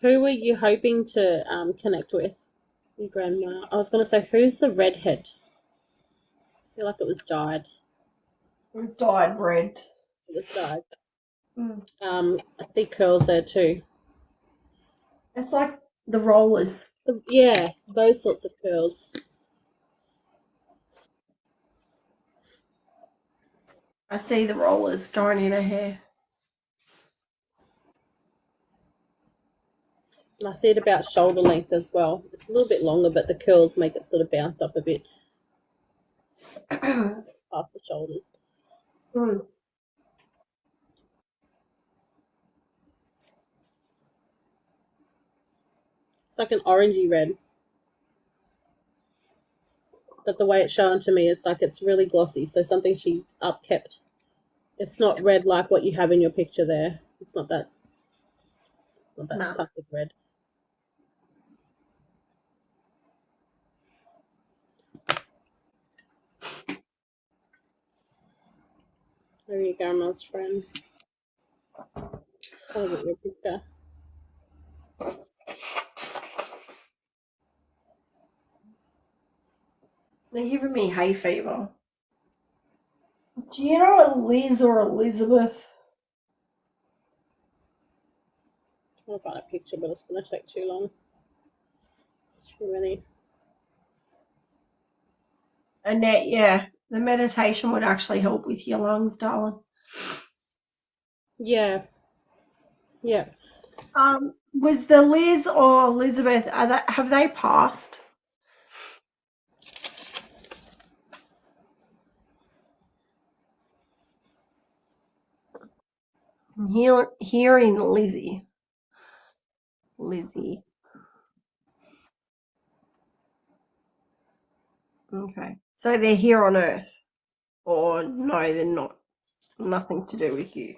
Who were you hoping to connect with? Your grandma. I was going to say, who's the redhead? I feel like it was dyed. It was dyed red. It was dyed. Mm. I see curls there too. It's like the rollers. Yeah, those sorts of curls. I see the rollers going in her hair. And I see it about shoulder length as well. It's a little bit longer, but the curls make it sort of bounce up a bit past the shoulders. Mm. It's like an orangey red. But the way it's shown to me, it's like it's really glossy. So something she upkept. It's not red like what you have in your picture there. It's not that. It's not that No. classic red. There you go, my friend. I'll get your picture. They're giving me hay fever. Do you know a Liz or Elizabeth? I'll find a picture, but it's going to take too long. Too many. Annette, yeah. The meditation would actually help with your lungs, darling. Yeah. Yeah. Was the Liz or Elizabeth, have they passed? I'm hearing Lizzie. Lizzie. Okay. So they're here on Earth. Or no, they're not. Nothing to do with you.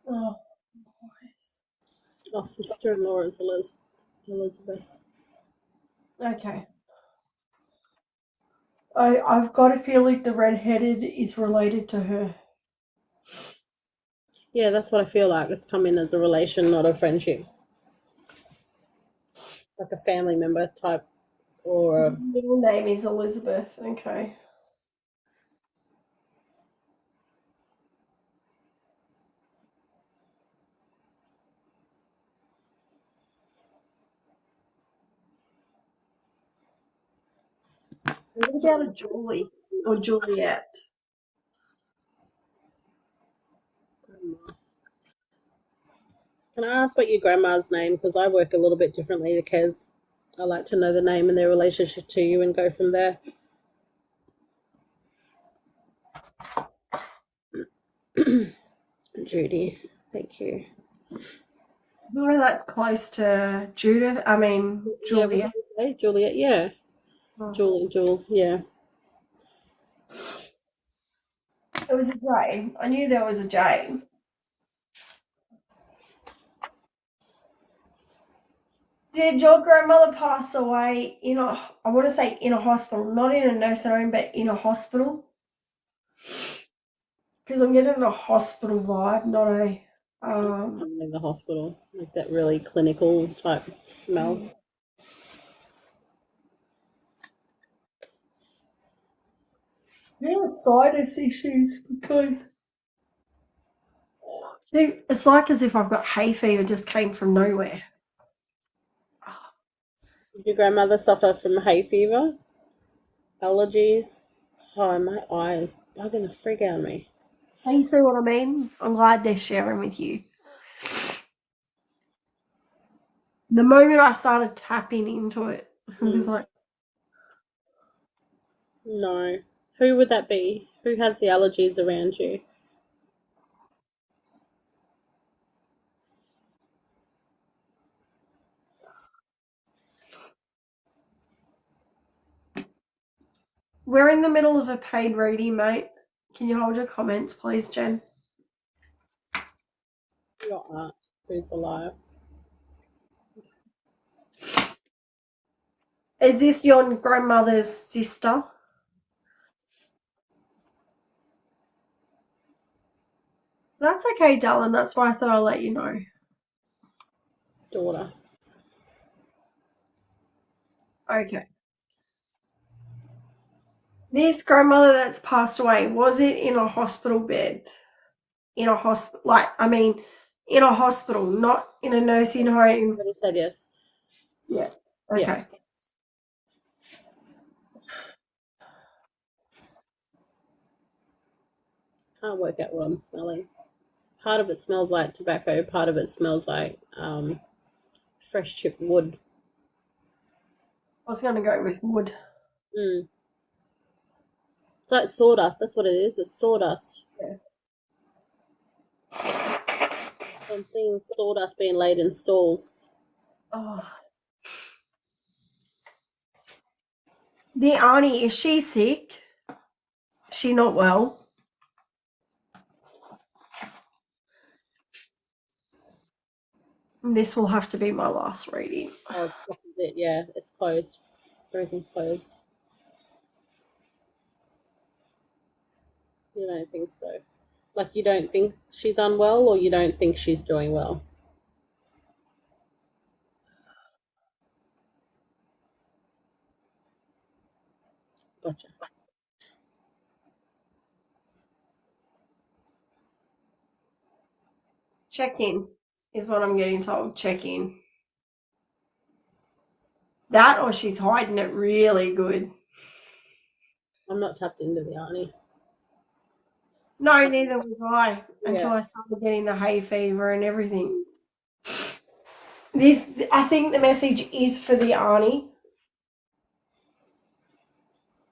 Oh, Our sister-in-law is Elizabeth. okay. I've got a feeling the red-headed is related to her. Yeah, that's what I feel like. It's come in as a relation, not a friendship. Like a family member type or a, Middle name is Elizabeth. Okay. What about a Julie or Juliet? Can I ask what your grandma's name? Because I work a little bit differently to Kez. I like to know the name and their relationship to you and go from there. Judy, thank you. Well, that's close to Judith. I mean, Yeah, what did Juliet. you say? Juliet, yeah. Oh. Jewel, yeah. It was a J. I knew there was a J. Did your grandmother pass away I want to say in a hospital, not in a nursing home, but in a hospital? Because I'm getting a hospital vibe, not a. I'm in the hospital, like that really clinical type smell. Yeah, sinus issues because it's like as if I've got hay fever just came from nowhere. Did your grandmother suffer from hay fever? Allergies? Oh, my eyes bugging the frig out of me. You see what I mean? I'm glad they're sharing with you. The moment I started tapping into it, it was like, No. Who would that be? Who has the allergies around you? we're in the middle of a paid reading, mate. Can you hold your comments, please, Jen? Your aunt who's alive. Is this your grandmother's sister? That's okay, darling. That's why I thought I'd let you know. Daughter. Okay. This grandmother that's passed away, was it in a hospital bed? In a hospital, in a hospital, not in a nursing home. But he said yes. Yeah. Okay. Yeah. Can't work out what I'm smelling. Part of it smells like tobacco, part of it smells like fresh chipped wood. I was going to go with wood. Mm. It's like sawdust, that's what it is. It's sawdust. Yeah. I'm seeing sawdust being laid in stalls. Oh. The auntie, is she sick? Is she not well? This will have to be my last reading. Oh, this is it. Yeah, it's closed. Everything's closed. You don't think so? Like, you don't think she's unwell, or you don't think she's doing well? Gotcha. Check in is what I'm getting told. Check in. That, or she's hiding it really good. I'm not tapped into the auntie. No, neither was I until I started getting the hay fever and everything. I think the message is for the auntie.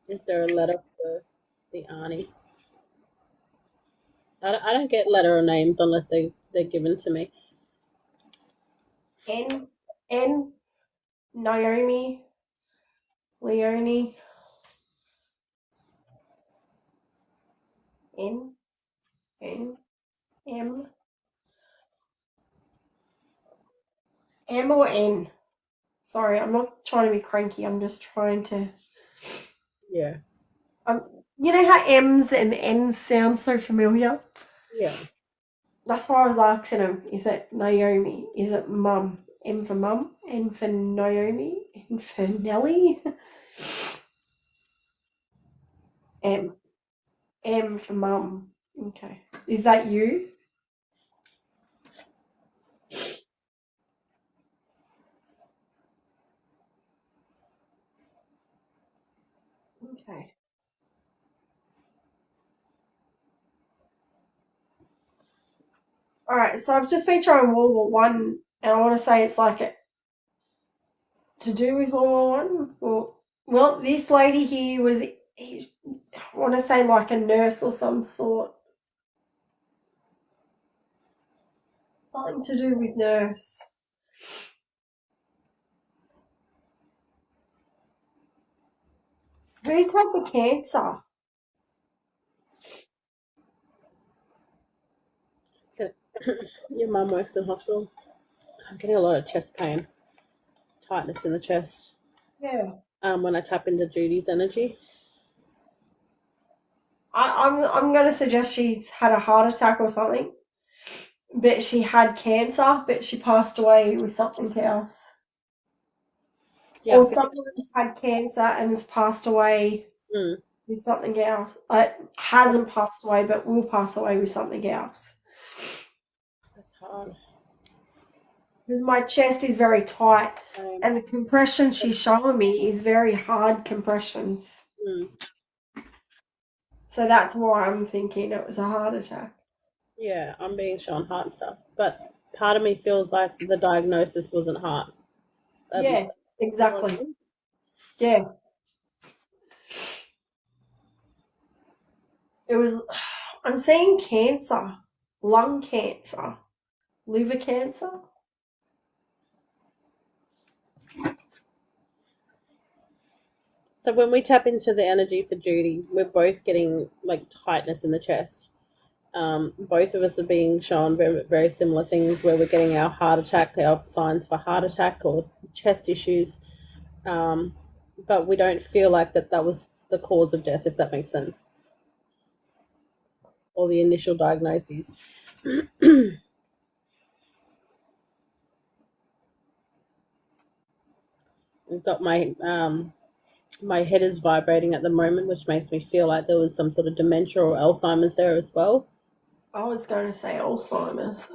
Is there a letter for the auntie? I don't get letter or names unless they're given to me. N Naomi Leonie N M M or N. Sorry, I'm not trying to be cranky. I'm just trying to. Yeah. You know how M's and N's sound so familiar? Yeah. That's why I was asking him, is it Naomi? Is it mum? M for mum? N for Naomi? N for Nellie? M. M for mum. Okay. Is that you? Okay. All right, so I've just been trying World War One, and I want to say it's like to do with World War One. Well, this lady here was, I want to say like a nurse or some sort. Something to do with nurse. Who's had the cancer? Your mum works in hospital. I'm getting a lot of chest pain, tightness in the chest. Yeah. When I tap into Judy's energy. I'm going to suggest she's had a heart attack or something. But she had cancer, but she passed away with something else. Yeah. Or someone's had cancer and has passed away with something else. Hasn't passed away, but will pass away with something else. That's hard. Because my chest is very tight, and the compression she's showing me is very hard compressions. So that's why I'm thinking it was a heart attack. Yeah, I'm being shown heart stuff, but part of me feels like the diagnosis wasn't heart. Yeah, exactly. Yeah. It was, I'm seeing cancer, lung cancer, liver cancer. So when we tap into the energy for Judy, we're both getting like tightness in the chest. Both of us are being shown very, very similar things where we're getting our heart attack, our signs for heart attack or chest issues. but we don't feel like that was the cause of death, if that makes sense, or the initial diagnoses. I've got my head is vibrating at the moment, which makes me feel like there was some sort of dementia or Alzheimer's there as well. I was going to say Alzheimer's.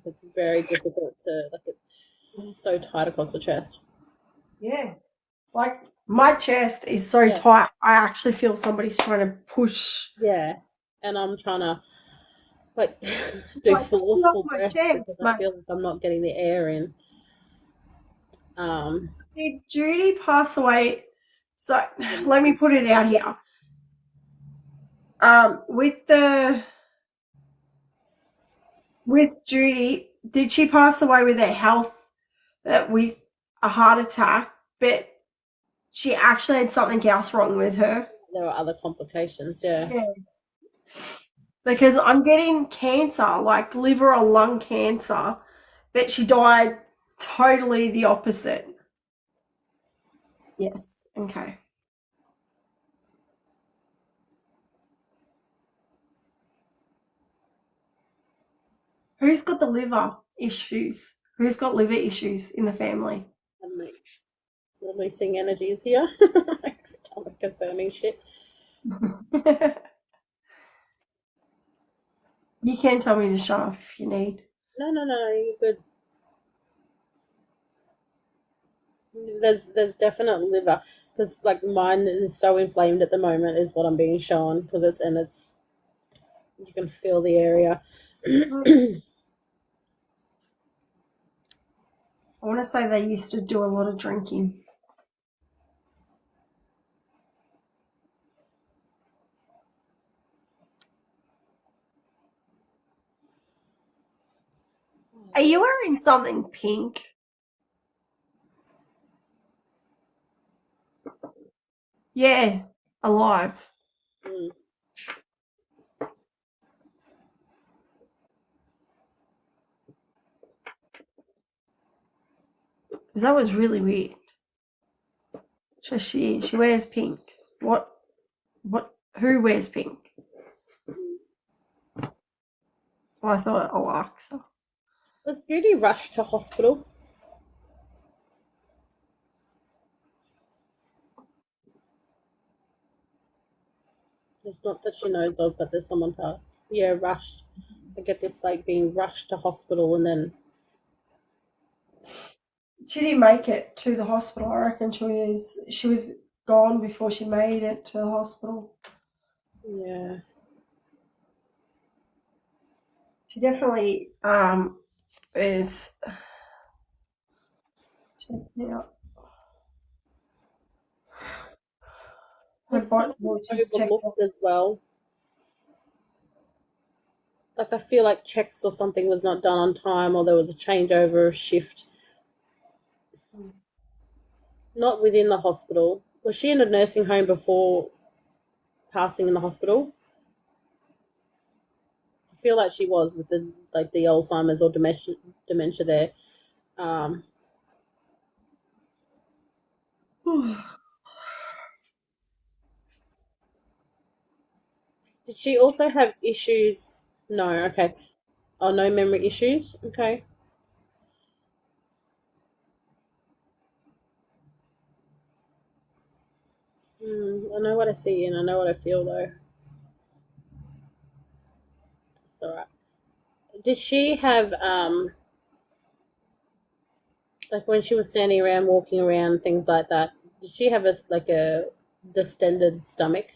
It's very difficult to, like, it's so tight across the chest. Yeah. Like, my chest is so tight, I actually feel somebody's trying to push. Yeah. And I'm trying to, like, do like, forceful my breaths chest, because I feel like I'm not getting the air in. Did Judy pass away? So, let me put it out here. With Judy, did she pass away with her health, with a heart attack, but she actually had something else wrong with her? There are other complications, yeah. Because I'm getting cancer, like liver or lung cancer, but she died totally the opposite. Yes, okay. Who's got the liver issues? Who's got liver issues in the family? I'm releasing energies here. I'm confirming shit. You can tell me to shut up if you need. No, you're good. There's definite liver, because like mine is so inflamed at the moment is what I'm being shown, because it's you can feel the area. I want to say they used to do a lot of drinking. Are you wearing something pink? Yeah, alive. Mm. Because that was really weird. So she wears pink. What? Who wears pink? So I thought Alexa. Was Judy rushed to hospital? It's not that she knows of, but there's someone passed. Yeah, rushed. I get this like being rushed to hospital, and then She didn't make it to the hospital. I reckon she was gone before she made it to the hospital. yeah. She definitely is. Check it out. Her Was body something just checked out. overlooked as well? Like I feel like checks or something was not done on time, or there was a changeover shift. Not within the hospital. Was she in a nursing home before passing in the hospital? I feel like she was, with the Alzheimer's or dementia there. Did she also have issues? No, okay. Oh, no memory issues? Okay. I know what I see and I know what I feel, though. It's alright. Did she have, like when she was standing around, walking around, things like that, did she have a distended stomach?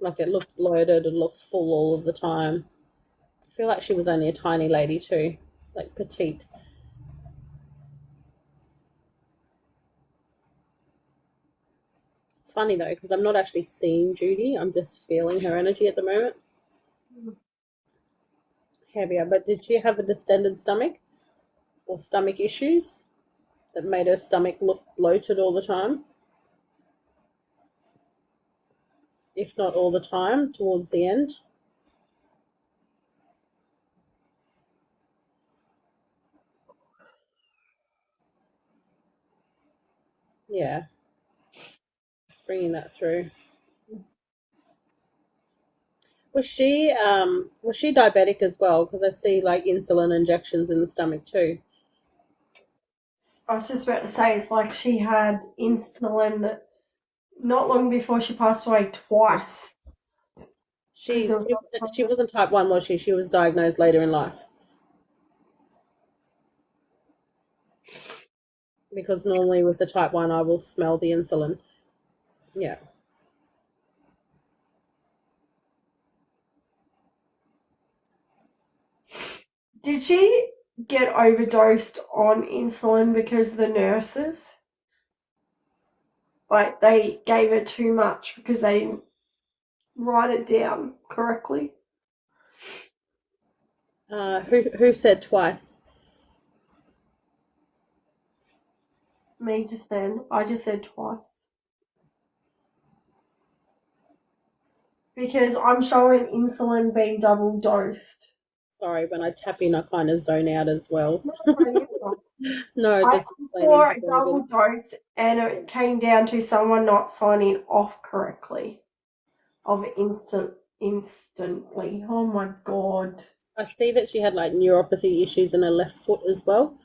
Like it looked bloated and looked full all of the time. I feel like she was only a tiny lady too, like petite. It's funny though, because I'm not actually seeing Judy, I'm just feeling her energy at the moment. Heavier, but did she have a distended stomach or stomach issues that made her stomach look bloated all the time? if not all the time, towards the end. Yeah, bringing that through. Was she diabetic as well? Because I see like insulin injections in the stomach too. I was just about to say, it's like she had insulin not long before she passed away twice. Because She she wasn't type 1, was she? She was diagnosed later in life. Because normally with the type 1, I will smell the insulin. Yeah. Did she get overdosed on insulin because the nurses, like, they gave her too much because they didn't write it down correctly? Who said twice? Me just then. I just said twice. Because I'm showing insulin being double dosed. Sorry, when I tap in, I kind of zone out as well. No, I just explaining saw to a double Bergen. dose and it came down to someone not signing off correctly of instantly. Oh my god. I see that she had like neuropathy issues in her left foot as well.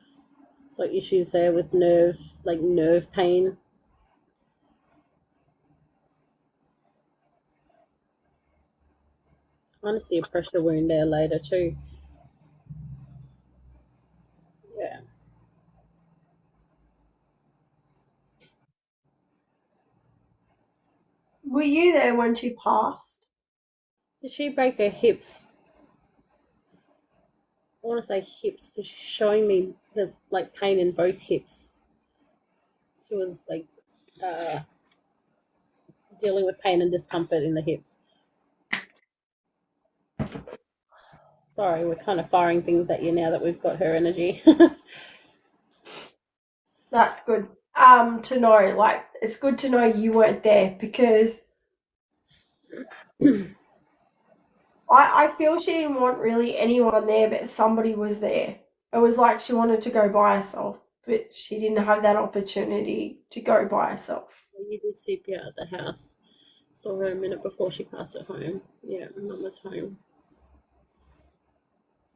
So issues there with nerve pain. I want to see a pressure wound there later too. Yeah. Were you there when she passed? Did she break her hips? I want to say hips because she's showing me there's like pain in both hips. She was like uh, dealing with pain and discomfort in the hips. Sorry, we're kind of firing things at you now that we've got her energy. That's good. To know, like, it's good to know you weren't there because I feel she didn't want really anyone there, but somebody was there. It was like she wanted to go by herself, but she didn't have that opportunity to go by herself. You did CPR at the house. Saw her a minute before she passed at home. Yeah, Mum was home.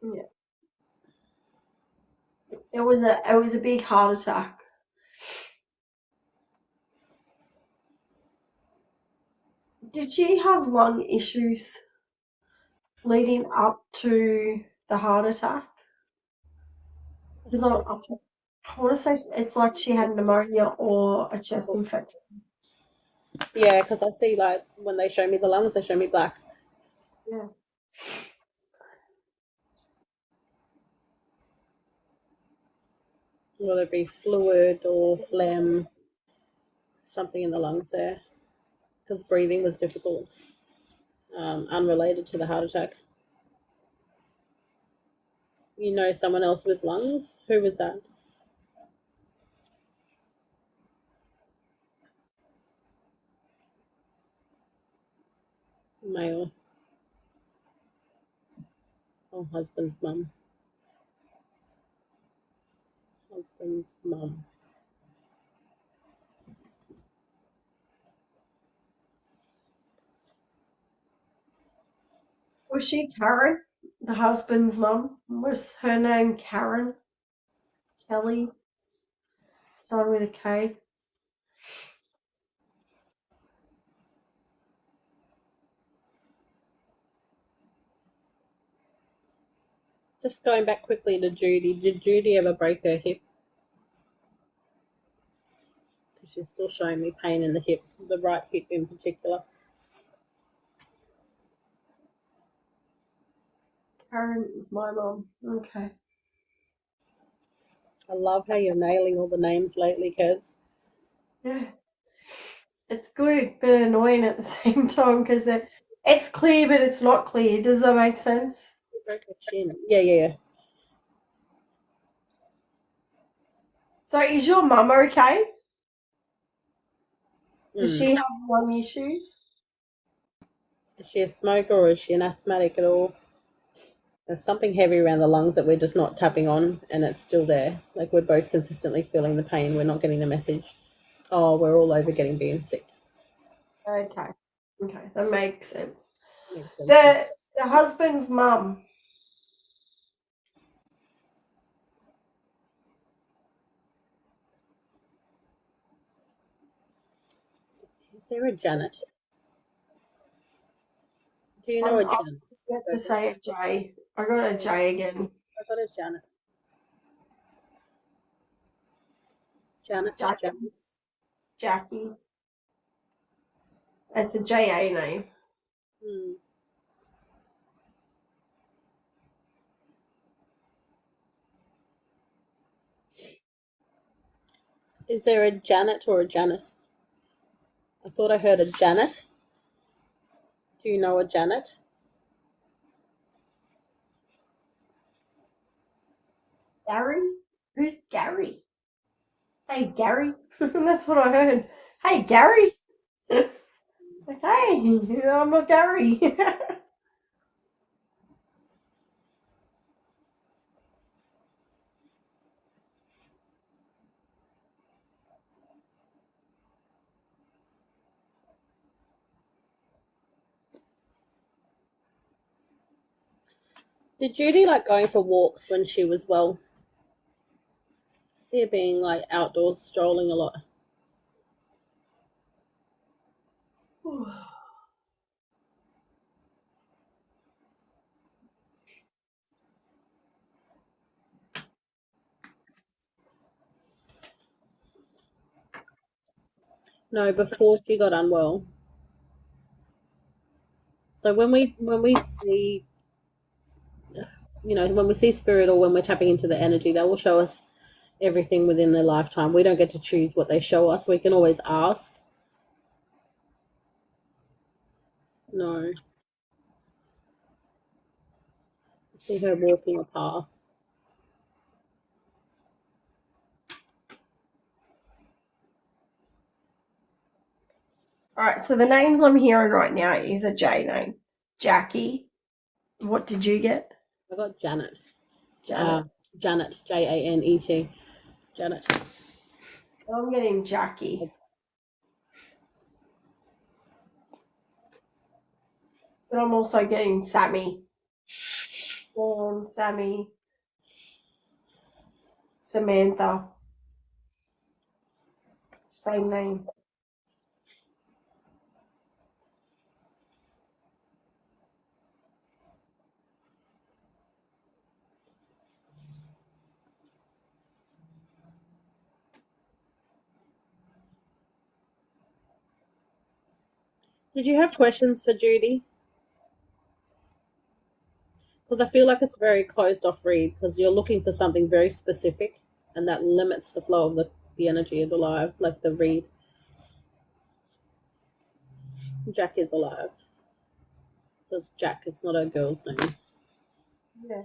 Yeah. It was a big heart attack. Did she have lung issues leading up to the heart attack? Because I want to say it's like she had pneumonia or a chest infection. Yeah, because I see like when they show me the lungs, they show me black. Yeah. Whether it be fluid or phlegm, something in the lungs there. Because breathing was difficult, unrelated to the heart attack. You know someone else with lungs? Who was that? Male. Oh, husband's mum. Husband's mum. Was she Karen? The husband's mum? Was her name Karen? Kelly? Started with a K. Just going back quickly to Judy. Did Judy ever break her hip? She's still showing me pain in the hip, the right hip in particular. Karen is my mum. Okay. I love how you're nailing all the names lately, kids. Yeah. It's good, but annoying at the same time because it's clear, but it's not clear. Does that make sense? Broke her chin. Yeah. So, is your mum okay? Does Mm. she have lung issues? Is she a smoker or is she an asthmatic at all? There's something heavy around the lungs that we're just not tapping on, and it's still there. Like we're both consistently feeling the pain. We're not getting the message. Oh, we're all over getting being sick. Okay. Okay, that makes sense. Makes sense. The husband's mum. Is there a Janet? Do you know I'm a Janet? scared to say a J. I got a J again. I got a Janet. Janet. Jackie. It's a JA name. Hmm. Is there a Janet or a Janice? I thought I heard a Janet. Do you know a Janet? Gary? Who's Gary? Hey, Gary. That's what I heard. Hey, Gary. Like, hey, I'm not Gary. Did Judy like going for walks when she was well? See her being like outdoors strolling a lot. No, before she got unwell. So when we see, when we see spirit or when we're tapping into the energy, they will show us everything within their lifetime. We don't get to choose what they show us. We can always ask. No. See her walking a path. All right, so the names I'm hearing right now is a J name. Jackie. What did you get? I got Janet. Janet. Janet. Janet. Janet. I'm getting Jackie. But I'm also getting Sammy. Sammy. Samantha. Same name. Did you have questions for Judy? Because I feel like it's a very closed off read because you're looking for something very specific and that limits the flow of the energy of the live, like the read. Jack is alive. So it's Jack, it's not a girl's name. Yeah.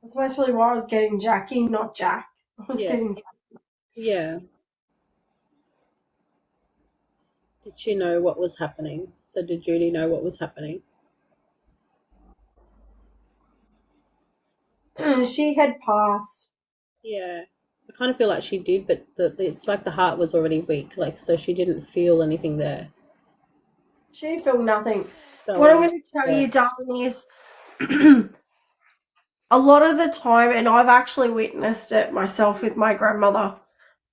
That's mostly why I was getting Jackie, not Jack. I was getting Jackie. Yeah. Did she know what was happening? So did Judy know what was happening? She had passed. Yeah. I kind of feel like she did, but it's like the heart was already weak, like so she didn't feel anything there. She didn't feel nothing. So, what I'm going to tell you, darling, is a lot of the time, and I've actually witnessed it myself with my grandmother.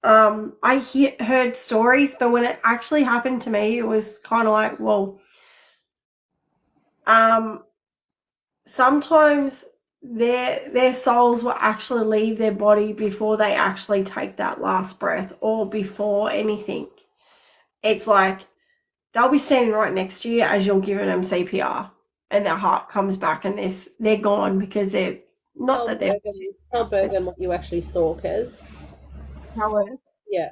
I heard stories, but when it actually happened to me, it was kind of like, well, sometimes their souls will actually leave their body before they actually take that last breath or before anything. It's like they'll be standing right next to you as you're giving them CPR, and their heart comes back, and they're gone because they're not that they're. Tell Bergen what you actually saw, Kez. Tell her. Yeah.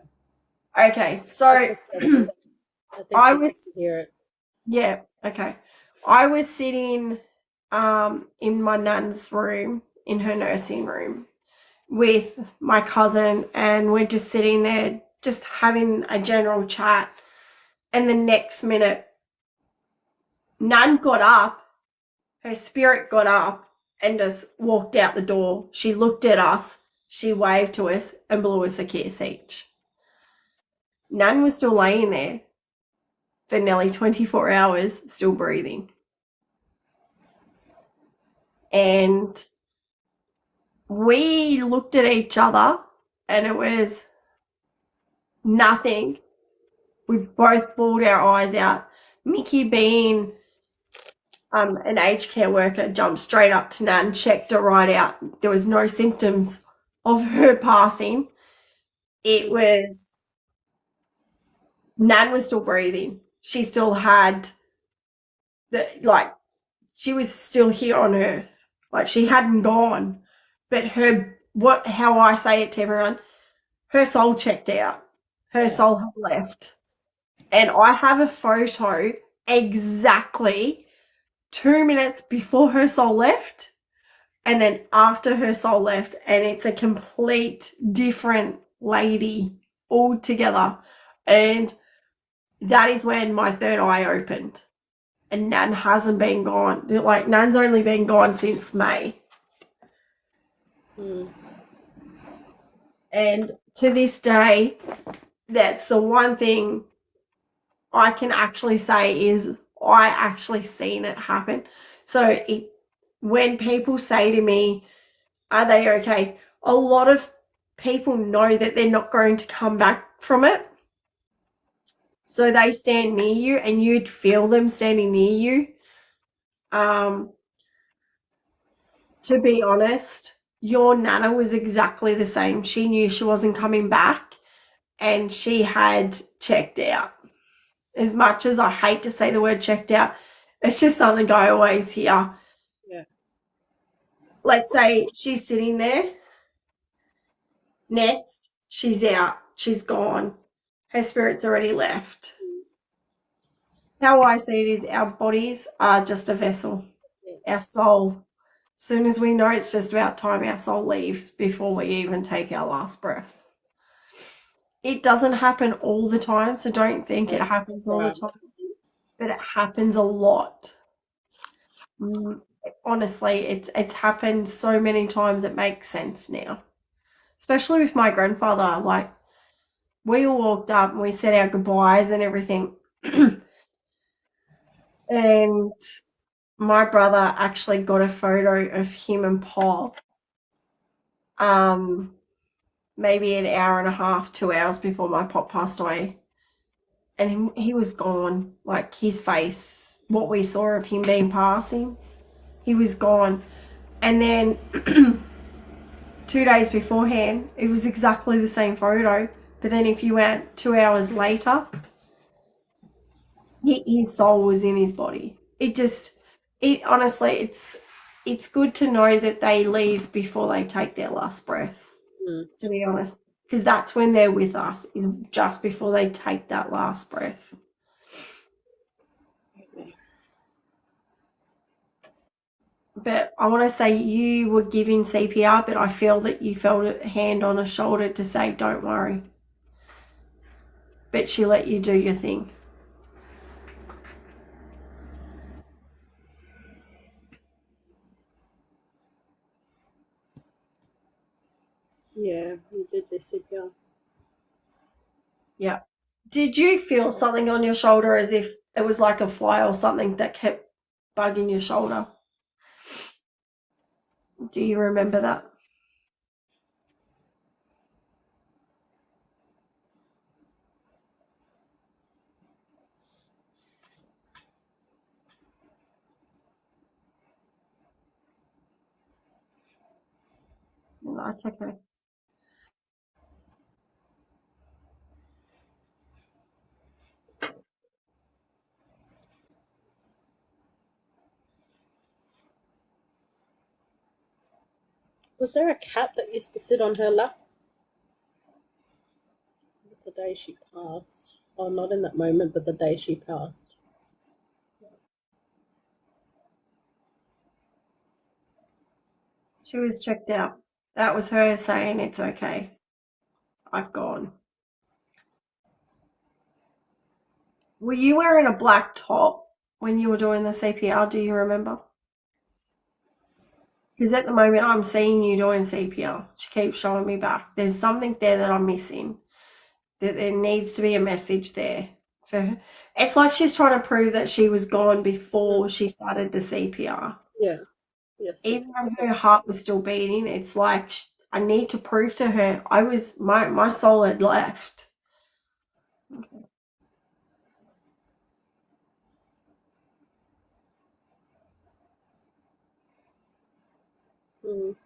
Okay, so I think I you was need to hear it. yeah, okay. I was sitting in my nan's room, in her nursing room, with my cousin, and we're just sitting there just having a general chat. And the next minute, Nan got up, her spirit got up and just walked out the door. She looked at us, she waved to us and blew us a kiss each. Nan was still laying there for nearly 24 hours, still breathing. And we looked at each other and it was nothing. We both bawled our eyes out. Mickey, being an aged care worker, jumped straight up to Nan, checked her right out. There was no symptoms of her passing. It was, Nan was still breathing. She still had she was still here on earth. Like, she hadn't gone. But how I say it to everyone, her soul checked out. Her soul had left. And I have a photo exactly 2 minutes before her soul left and then after her soul left, and it's a complete different lady altogether. And that is when my third eye opened. And Nan hasn't been gone. Like, Nan's only been gone since May. And to this day, that's the one thing I can actually say is I actually seen it happen. So when people say to me, are they okay? A lot of people know that they're not going to come back from it. So they stand near you and you'd feel them standing near you. To be honest, your Nana was exactly the same. She knew she wasn't coming back and she had checked out. As much as I hate to say the word checked out, it's just something I always hear. Yeah. Let's say she's sitting there. Next, she's out. She's gone. Her spirit's already left. How I see it is our bodies are just a vessel. Our soul. As soon as we know it's just about time, our soul leaves before we even take our last breath. It doesn't happen all the time, so don't think it happens all the time. But it happens a lot. Honestly, it's happened so many times it makes sense now. Especially with my grandfather. Like, we all walked up and we said our goodbyes and everything. And my brother actually got a photo of him and Paul maybe an hour and a half, 2 hours before my pop passed away. And he was gone. Like, his face, what we saw of him being passing, he was gone. And then 2 days beforehand, it was exactly the same photo. But then if you went 2 hours later, his soul was in his body. Honestly, it's good to know that they leave before they take their last breath, to be honest. Because that's when they're with us, is just before they take that last breath. But I want to say, you were giving CPR, but I feel that you felt a hand on a shoulder to say, don't worry. But she let you do your thing. Yeah, you did do CPR. Yeah. Did you feel something on your shoulder as if it was like a fly or something that kept bugging your shoulder? Do you remember that? No, that's okay. Was there a cat that used to sit on her lap? The day she passed. Oh, not in that moment, but the day she passed. She was checked out. That was her saying, it's okay. I've gone. Were you wearing a black top when you were doing the CPR? Do you remember? Because at the moment I'm seeing you doing CPR. She keeps showing me back. There's something there that I'm missing. That there needs to be a message there for her. It's like she's trying to prove that she was gone before she started the CPR. Yeah. Yes. Even though her heart was still beating, it's like I need to prove to her my soul had left. Okay. Mm.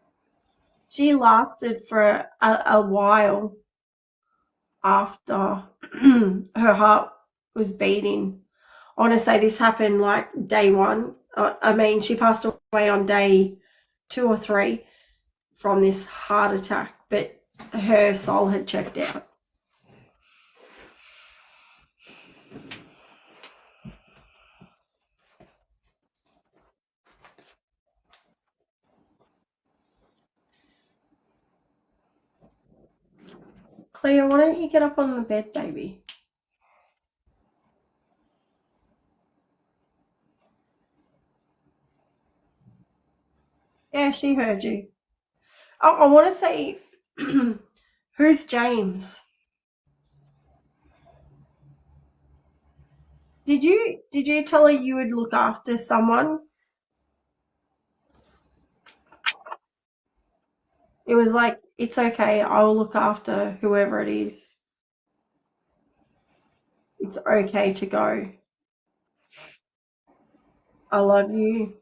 She lasted for a while after her heart was beating. I want to say this happened like day one. I mean, she passed away on day 2 or 3 from this heart attack, but her soul had checked out. Cleo, why don't you get up on the bed, baby? Yeah, she heard you. Oh, I want to say, who's James? Did you tell her you would look after someone? It was like, it's okay, I will look after whoever it is. It's okay to go. I love you.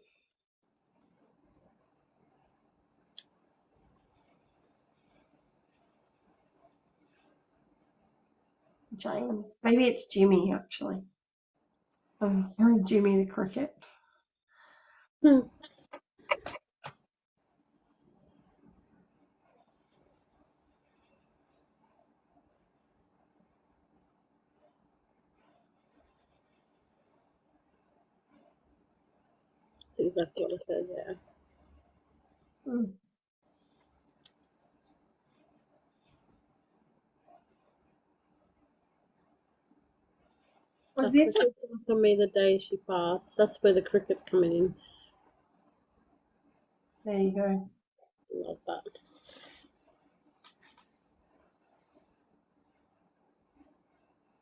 James. Maybe it's Jimmy, actually. I was hearing Jimmy the cricket. Hmm. That's exactly what I said. Yeah. Mm. Was The this crickets for me the day she passed. That's where the crickets coming in. There you go. Love that.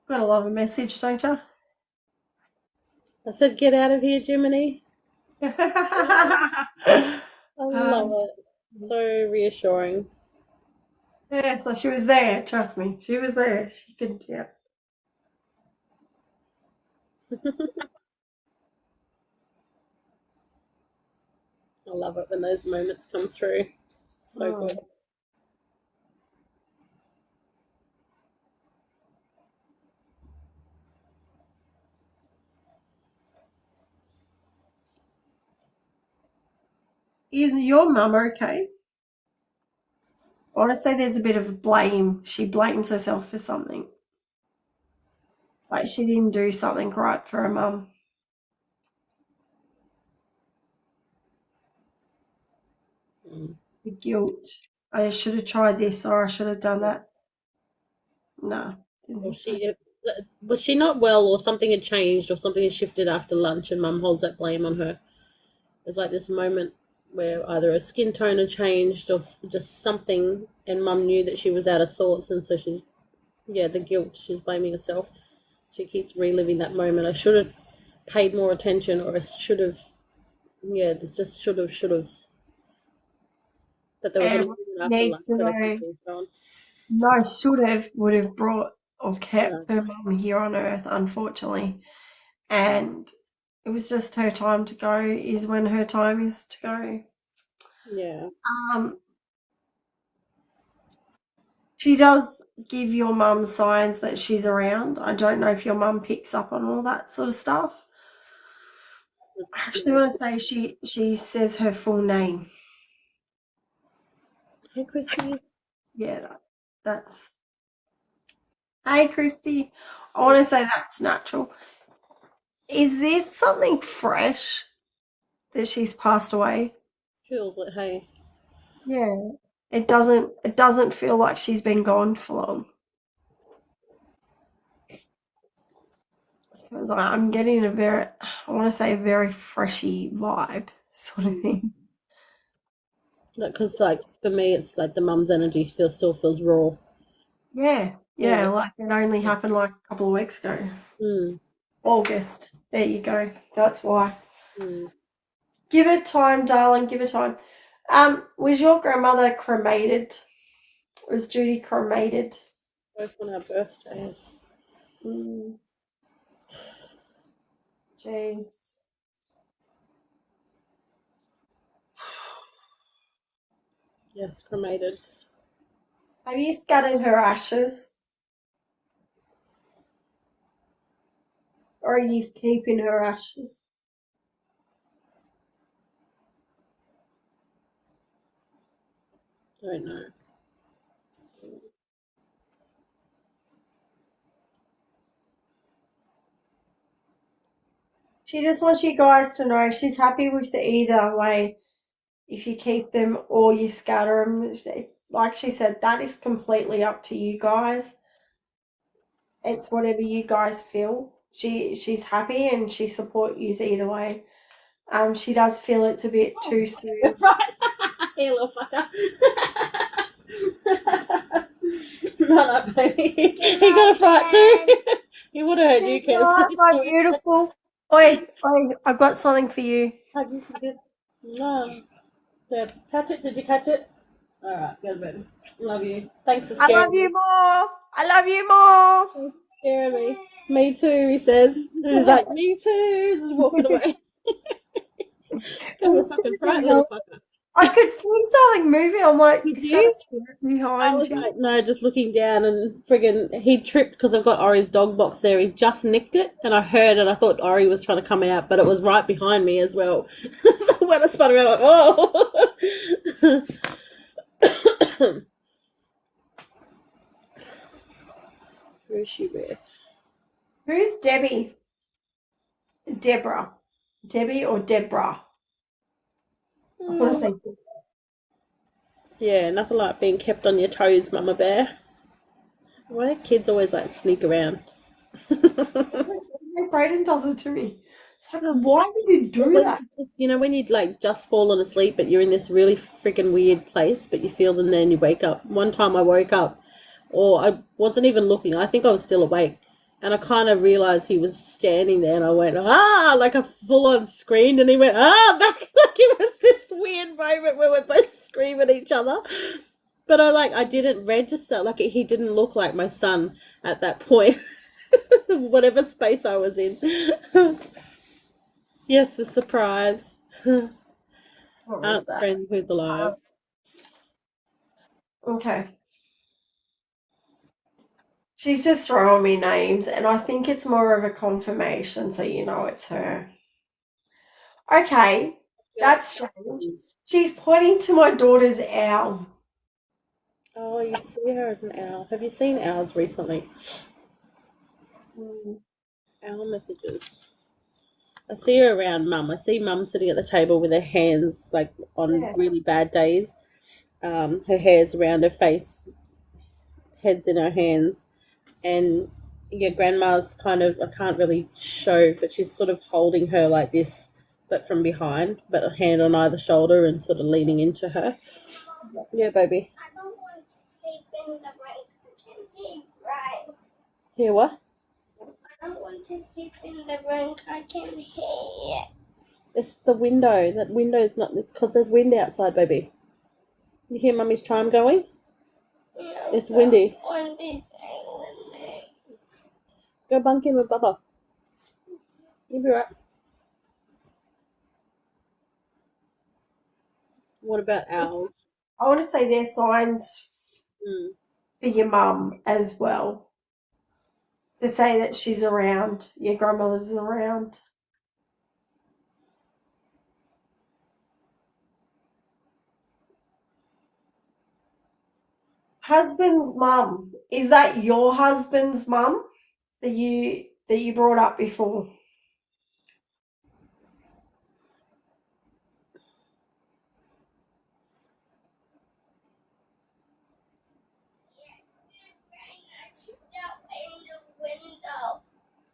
Gotta love a message, don't you? I said, get out of here, Jiminy. I love um, it. So reassuring. yeah, so she was there, trust me. She was there. She could, yeah. I love it when those moments come through. So good. Mm. Is your mum okay? I want to say there's a bit of blame. She blames herself for something. Like she didn't do something right for her mum. Mm. The guilt. I should have tried this or I should have done that. No, didn't Or think so. was she not well, or something had changed, or something had shifted after lunch, and Mum holds that blame on her. There's like this moment where either her skin tone had changed or just something, and Mum knew that she was out of sorts, and so the guilt. She's blaming herself. She keeps reliving that moment. I should have paid more attention, or I should have. Yeah, there's just should have. But there was a And moment after needs lunch to that I know. think was gone. No, should have, would have brought or Yeah, kept her mum here on earth, unfortunately. And it was just her time to go, is when her time is to go. yeah. Um, she does give your mum signs that she's around. I don't know if your mum picks up on all that sort of stuff. I actually want to say she says her full name. Hey, Christy. Yeah, that's. Hey, Christy. I want to say that's natural. Is this something fresh that she's passed away? Feels like, hey, Yeah. It doesn't feel like she's been gone for long. because I'm getting a very, I want to say a very freshy vibe sort of thing. Because, like, for me, it's like the mum's energy still feels raw. Yeah, like it only happened like a couple of weeks ago. Mm. August. There you go. That's why. Mm. Give it time, darling. Give it time. Was your grandmother cremated? Was Judy cremated? Both on our birthdays. Jeez. Yes, cremated. Have you scattered her ashes? Or are you keeping her ashes? Don't know. She just wants you guys to know she's happy with it either way. If you keep them or you scatter them, like she said, that is completely up to you guys. It's whatever you guys feel. She's happy and she supports you either way. She does feel it's a bit too soon. Right. Hey, little fucker. No, baby. He got a fright too. He would have heard you, kids. My beautiful. Oi, I've got something for you. No. There, catch it. Did you catch it? All right, good, baby. Love you. Thanks for I scaring love you me. more. I love you more. Thanks for scaring me. Me too, he says. He's like, me too. Just walking away. Give me a fucking fright, little fucker. I could see something moving. I'm like, Did is that a you? spirit I behind was you? like, no, just looking down and friggin' he tripped because I've got Ori's dog box there. He just nicked it and I heard it. I thought Ori was trying to come out, but it was right behind me as well. So when I spun around, I'm like, oh. Who is she with? Who's Debbie? Deborah. Debbie or Deborah? I want to say Yeah, nothing like being kept on your toes, Mama Bear. Why do kids always like sneak around? Brayden does it to me. It's like, why would you do that? You know, when you'd like just fallen asleep, but you're in this really freaking weird place, but you feel them there and you wake up. One time I woke up, or I wasn't even looking, I think I was still awake, and I kind of realized he was standing there, and I went, ah, like a full on screamed, and he went, ah, back. Like it was this weird moment where we're both screaming at each other. But I didn't register, like he didn't look like my son at that point, whatever space I was in. Yes, the surprise. What was Aunt's that? friend who's alive. Okay. She's just throwing me names, and I think it's more of a confirmation, so you know it's her. Okay, that's strange. She's pointing to my daughter's owl. Oh, you see her as an owl. Have you seen owls recently? Owl messages. I see her around Mum. I see Mum sitting at the table with her hands like on Yeah. really bad days. Her hair's around her face, head's in her hands, and your grandma's kind of, I can't really show, but she's sort of holding her like this, but from behind, but a hand on either shoulder and sort of leaning into her. Yeah, baby. I don't want to sleep in the rank. I can hear, right? Hear what? I don't want to sleep in the rank. I can hear. It's the window. That window's not, because there's wind outside, baby. You hear Mummy's chime going? Yeah, It's windy. windy. Go bunk in with Bubba. You'll be right. What about owls? I want to say they're signs for your mum as well. To say that she's around, your grandmother's around. Husband's mum. Is that your husband's mum that you brought up before?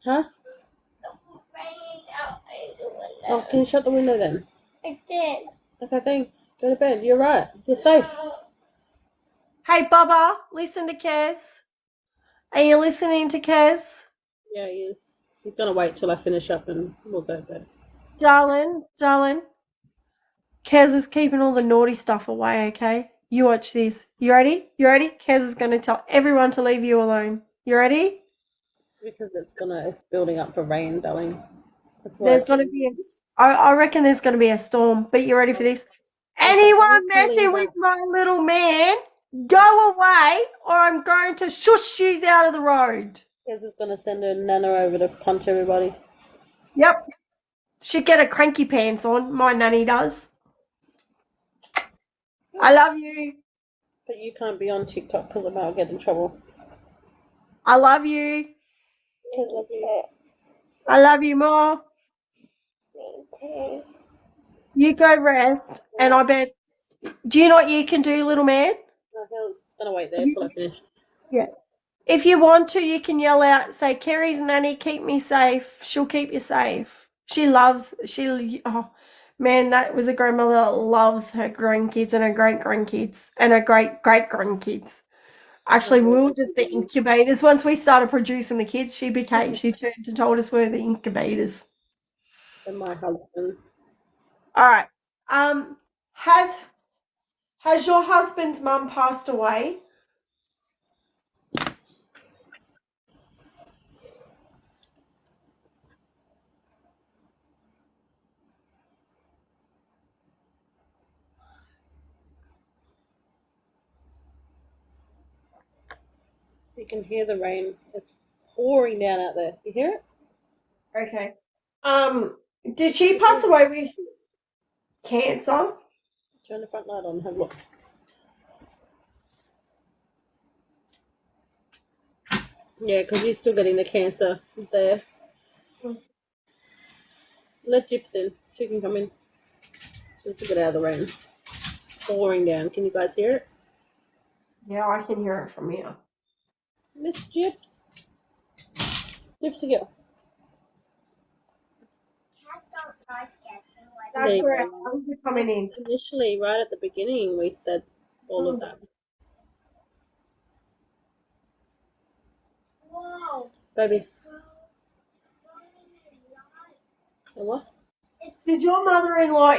Huh? Oh, can you shut the window then? I did. Okay, thanks. Go to bed. You're right. You're safe. Hey, Bubba, listen to Kez. Are you listening to Kez? Yeah, he is. He's gonna wait till I finish up and we'll go to bed. Darling. Kez is keeping all the naughty stuff away, okay? You watch this. You ready? Kez is going to tell everyone to leave you alone. You ready? Because it's building up for rain, darling. That's why. There's going to be I reckon there's going to be a storm, but you ready for this? Okay, Anyone can you messing leave with that? my little man, go away or I'm going to shush yous out of the road. Kez is gonna send her nana over to punch everybody. Yep. She'd get a cranky pants on. My nanny does. I love you. But you can't be on TikTok because I might get in trouble. I love you. Kez, love you. I love you more. Me too. You go rest, and I bet. Do you know what you can do, little man? No, he's gonna wait there till I finish. Yeah. If you want to, you can yell out, say, Kerry's nanny, keep me safe. She'll keep you safe. Oh, man, that was a grandmother that loves her grandkids and her great-grandkids and her great-great-grandkids. Actually, we were just the incubators. Once we started producing the kids, she turned and told us we're the incubators. And my husband. All right. Has your husband's mum passed away? You can hear the rain. It's pouring down out there. You hear it? Okay. Did she pass away with cancer? Turn the front light on and have a look. Yeah, because you're still getting the cancer there. Let Gyps in. She can come in. She wants to get out of the rain. Pouring down. Can you guys hear it? Yeah, I can hear it from here. Miss Gyps. Gypsy girl. Cats don't like getting wet. That's where our lungs are coming in. Initially, right at the beginning, we said all of that. Whoa. Baby. What? Did your mother-in-law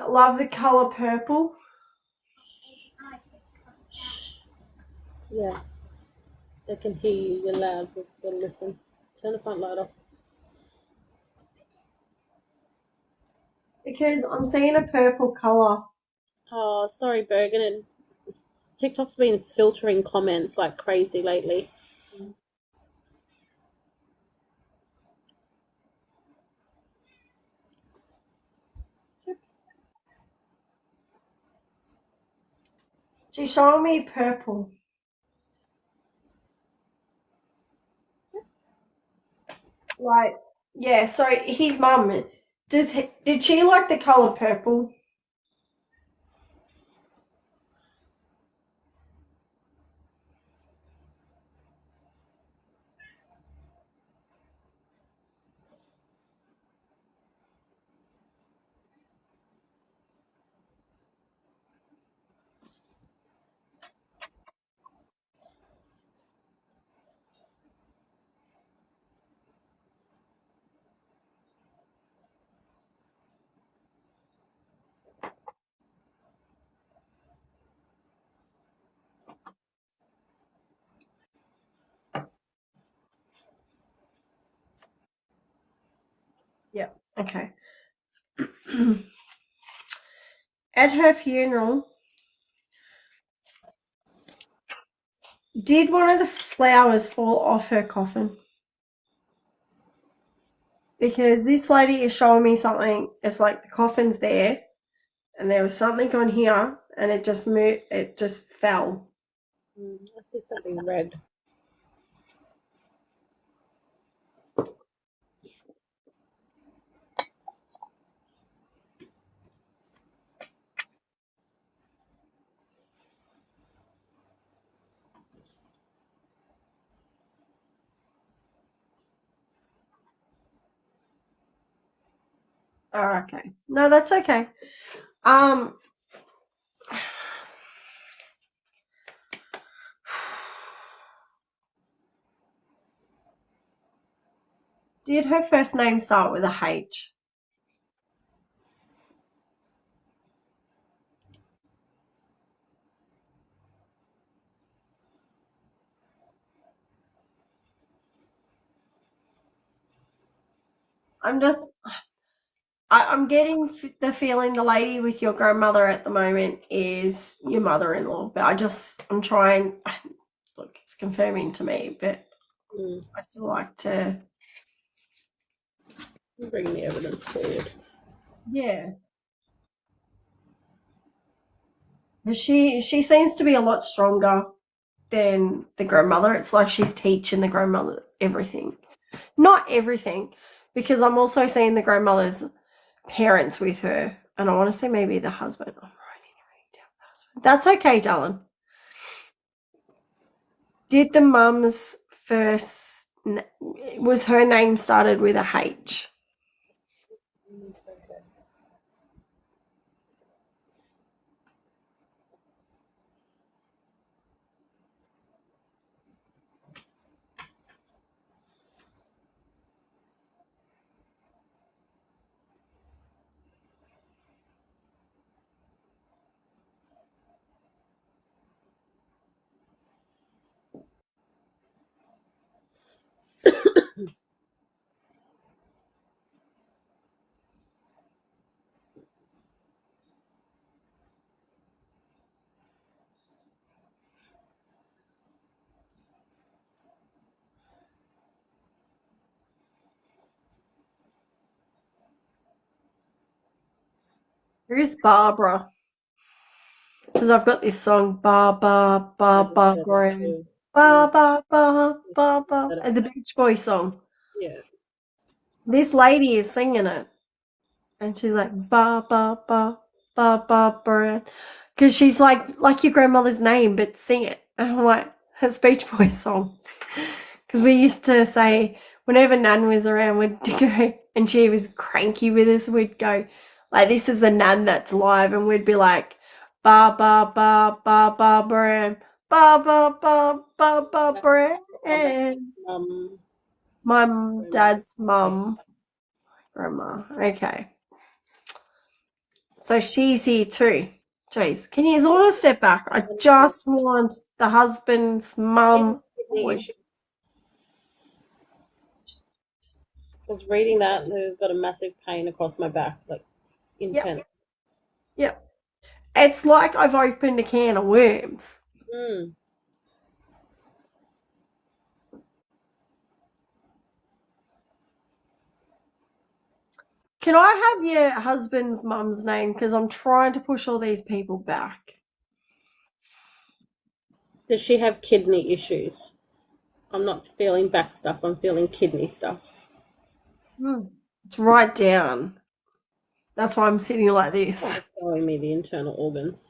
love the color purple? Yeah. They can hear you. You're loud. They'll listen. Turn the front light off. Because I'm seeing a purple color. Oh, sorry, Bergen. TikTok's been filtering comments like crazy lately. She's showing me purple. Like, yeah, so his mum, did she like the color purple? Yeah, okay. At her funeral, did one of the flowers fall off her coffin? Because this lady is showing me something. It's like the coffin's there, and there was something on here, and it just moved. It just fell. I see something red. Oh, okay. No, that's okay. Did her first name start with a H? I'm getting the feeling the lady with your grandmother at the moment is your mother-in-law, but I'm trying. Look, it's confirming to me, but I still like to. Bring the evidence forward. Yeah. But she seems to be a lot stronger than the grandmother. It's like she's teaching the grandmother everything. Not everything, because I'm also seeing the grandmother's parents with her, and I want to say maybe the husband. I'm writing down the husband. That's okay, darling. Did the mum's first was her name started with a H? Who's Barbara? Because I've got this song, Ba Ba Ba Ba Ba Ba Ba Ba Ba, the Beach Boys song. Yeah. This lady is singing it, and she's like Ba Ba Ba Ba Ba Ba, because she's like your grandmother's name, but sing it. And I'm like, that's Beach Boys song. Because we used to say whenever Nan was around, we'd go, and she was cranky with us, we'd go like, this is the Nan that's live, and we'd be like, ba ba ba ba ba Bram, ba ba ba ba ba Bram. My dad's mum, grandma. Okay, so she's here too. Jeez, can you sort of step back? I just want the husband's mum. I was reading that and I've got a massive pain across my back, like intense. Yep. It's like I've opened a can of worms. Can I have your husband's mum's name? Because I'm trying to push all these people back. Does she have kidney issues? I'm not feeling back stuff, I'm feeling kidney stuff. It's right down. That's why I'm sitting like this. It's showing me the internal organs.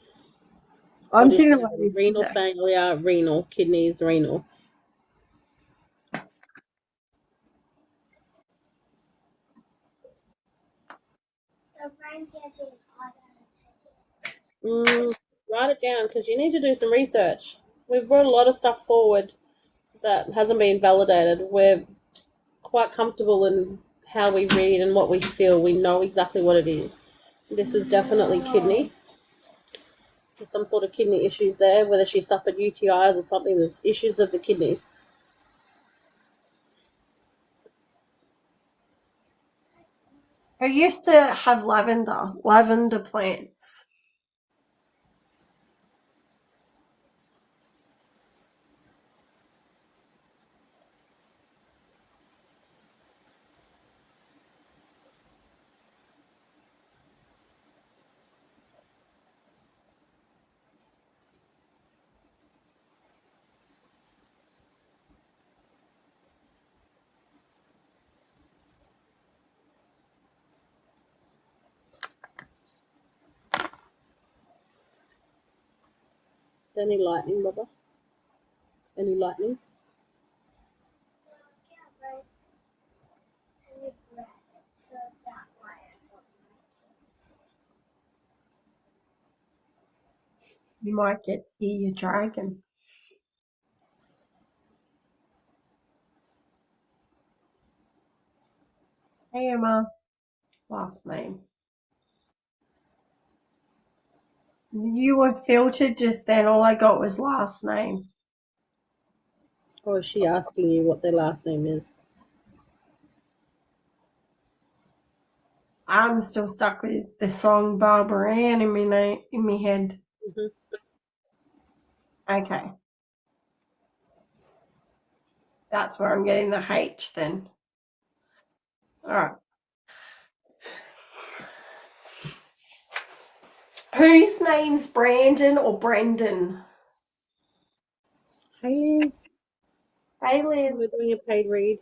I'm sitting like this. Renal failure, renal, kidneys, renal. Write it down because you need to do some research. We've brought a lot of stuff forward that hasn't been validated. We're quite comfortable in how we read and what we feel. We know exactly what it is. This is definitely kidney. There's some sort of kidney issues there, whether she suffered UTIs or something. There's issues of the kidneys. I used to have lavender plants. Is there any lightning, Bubba? Any lightning? You might get to hear your dragon. Hey, Emma. Last name. You were filtered just then. All I got was last name. Or is she asking you what their last name is? I'm still stuck with the song Barbara Ann in my head. Mm-hmm. Okay. That's where I'm getting the H then. All right. Whose name's Brandon or Brendan? Hey Liz, Hey, we're Liz. doing a paid read.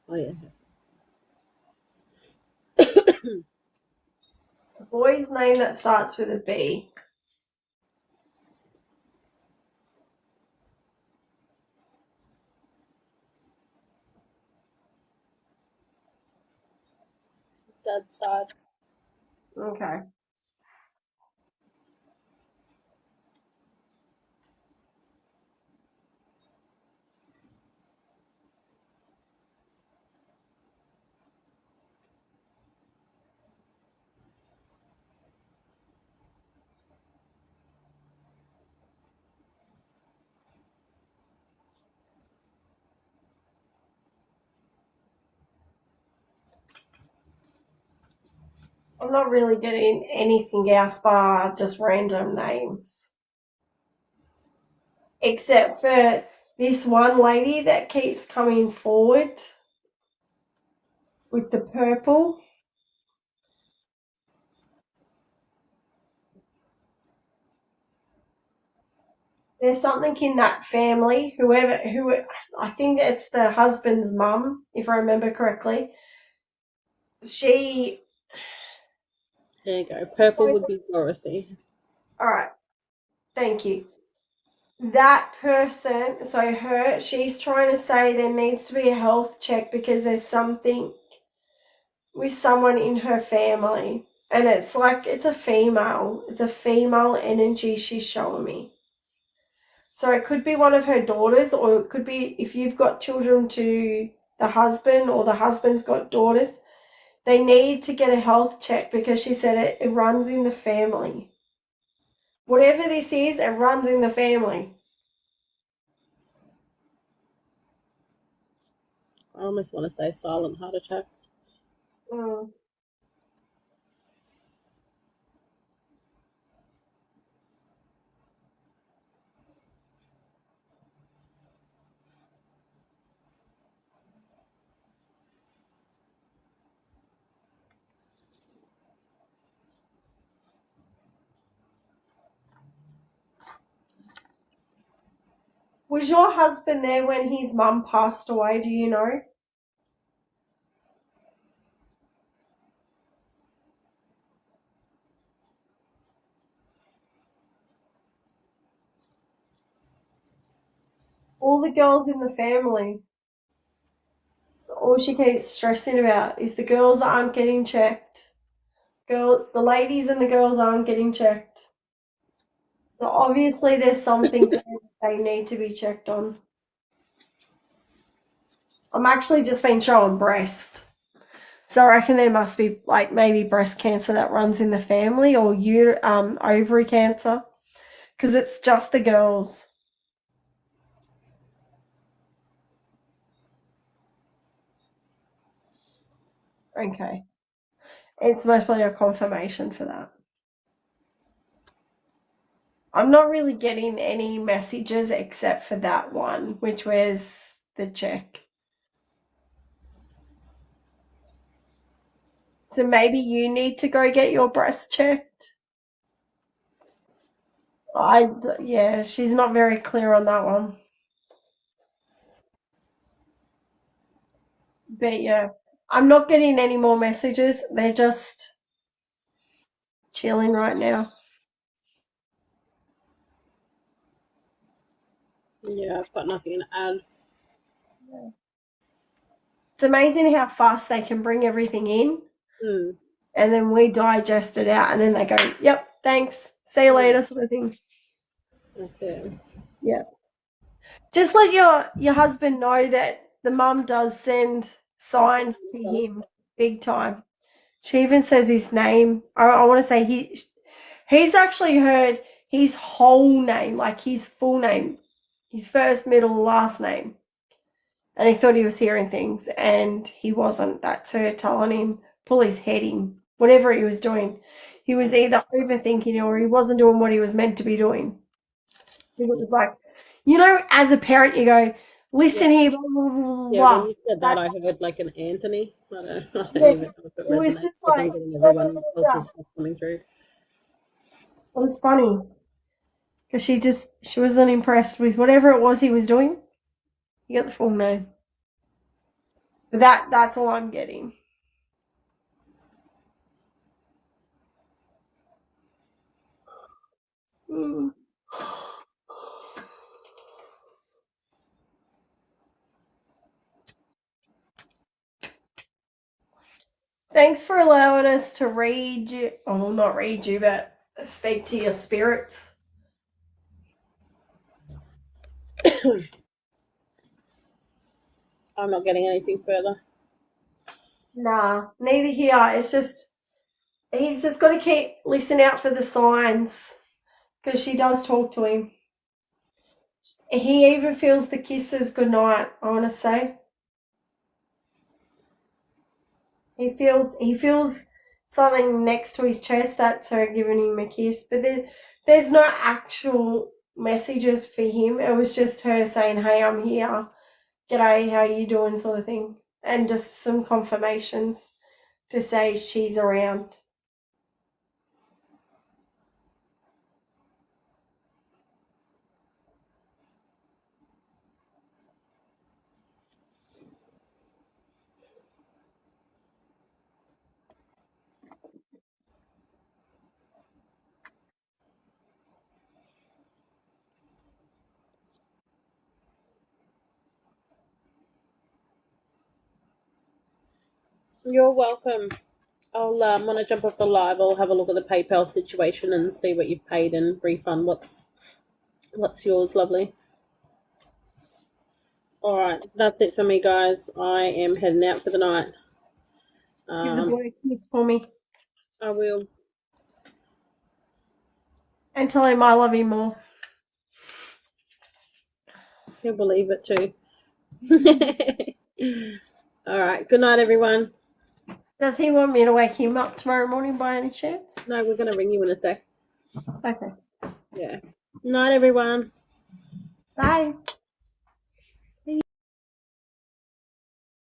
Oh yeah. A boy's name that starts with a B. Dad's side. Okay. I'm not really getting anything else bar just random names. Except for this one lady that keeps coming forward with the purple. There's something in that family, who I think it's the husband's mum, if I remember correctly. She, There you go. Purple would be Dorothy. all right, thank you. That person, so she's trying to say there needs to be a health check because there's something with someone in her family. And it's like, it's a female energy she's showing me. So it could be one of her daughters, or it could be if you've got children to the husband or the husband's got daughters, they need to get a health check because she said it runs in the family. Whatever this is, it runs in the family. I almost want to say silent heart attacks. Mm. Was your husband there when his mum passed away, do you know? All the girls in the family. So all she keeps stressing about is the girls aren't getting checked. The ladies and the girls aren't getting checked. So obviously there's something there that they need to be checked on. I'm actually just been showing breast. So I reckon there must be like maybe breast cancer that runs in the family, or ovary cancer, because it's just the girls. Okay. It's mostly a confirmation for that. I'm not really getting any messages except for that one, which was the check. So maybe you need to go get your breast checked. Yeah, she's not very clear on that one. But yeah, I'm not getting any more messages. They're just chilling right now. Yeah, I've got nothing to add. It's amazing how fast they can bring everything in. Hmm. and then we digest it out, and then they go, "Yep, thanks, see you later," sort of thing. That's it. Yeah. Just let your husband know that the mum does send signs to him big time. She even says his name. I want to say he's actually heard his whole name, like his full name, his first, middle, last name. And he thought he was hearing things, and he wasn't. That's her telling him, pull his head in. Whatever he was doing, he was either overthinking or he wasn't doing what he was meant to be doing. It was like, as a parent, you go, listen here, blah, blah, blah, Yeah, blah. when you said that, I heard like an Anthony. I don't Yeah, even know if it it was resonates, just but like, I'm getting blah, blah, everyone blah, blah. else's stuff coming through. It was funny because she wasn't impressed with whatever it was he was doing. You got the full name. But that's all I'm getting. Mm. Thanks for allowing us to read you. Oh, not read you, but speak to your spirits. I'm not getting anything further. Nah, neither here. It's just he's just got to keep listening out for the signs because she does talk to him. He even feels the kisses goodnight, I want to say. He feels something next to his chest. That's her giving him a kiss. But there's no actual messages for him. It was just her saying, "Hey, I'm here. G'day, how you doing?" sort of thing. And just some confirmations to say she's around. You're welcome. I'll when I jump off the live, I'll have a look at the PayPal situation and see what you've paid and refund what's yours, lovely. All right, that's it for me, guys. I am heading out for the night. Give the boy a kiss for me. I will. And tell him I love him more. He'll believe it too. All right. Good night, everyone. Does he want me to wake him up tomorrow morning by any chance? No, we're gonna ring you in a sec. Okay. Yeah. Night, everyone. Bye.